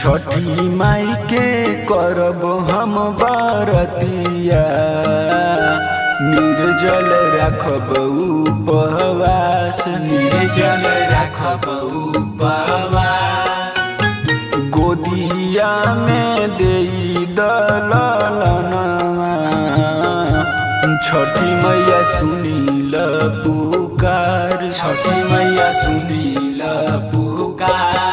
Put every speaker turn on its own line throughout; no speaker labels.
छठी माई के करब हम बरतिया, निर्जल राखब उपवास,
निर्जल राखब उपवास।
गोदिया में देई दललनवा, छठी मैया सुनील पुकार,
छठी मैया सुनील पुकार।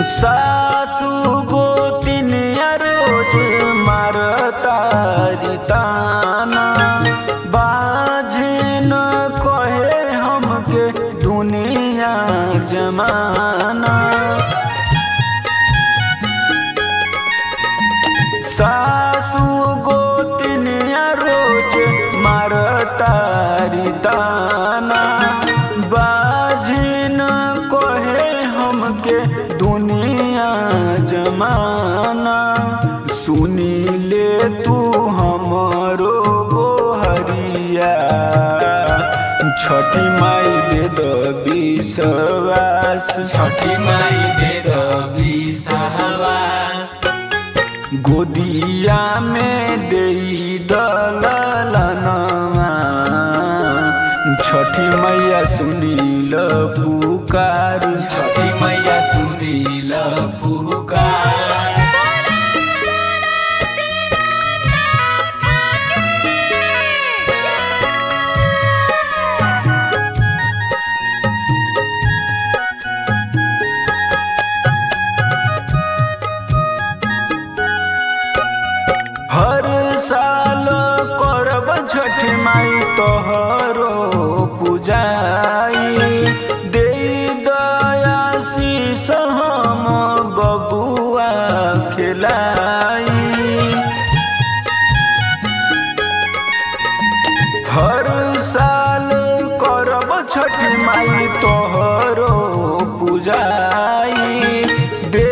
सासु गोतिनिया रोज मारतारी ताना, बाझिन कहे हमके दुनिया जमाना। सासु गोतिनिया रोज मारतारी ताना, बाझिन कहे हमके दुनिया जमाना। सुनी ले तू हमरो गोहरिया, छठी माई दे द विश्वास,
छठी माई दे द विश्वास।
गोदिया में देई दललनवा, छठी मैया सुनील पुकार,
छठी मैया सुनील पुकार।
हर साल करब छठी माई तोहरो पूजाई, दे दया शीस हम बबुआ खिलाई। हर साल करब छठी माई तोहरो पूजाई, दे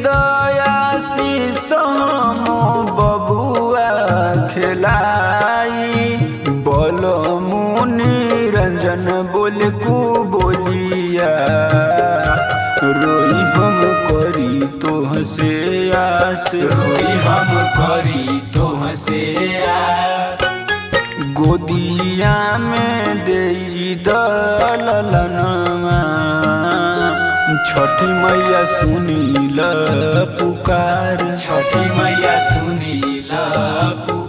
दया शीस हम बबुआ खिलाई। बोल मुनि रंजन बोल को बोलिया, रोई हम करी तोह से आस,
रोई हम करी तोह से आस।
गोदिया में देई दललनवा, छठी मैया सुनील पुकार,
छठी मैया सुनील पुकार।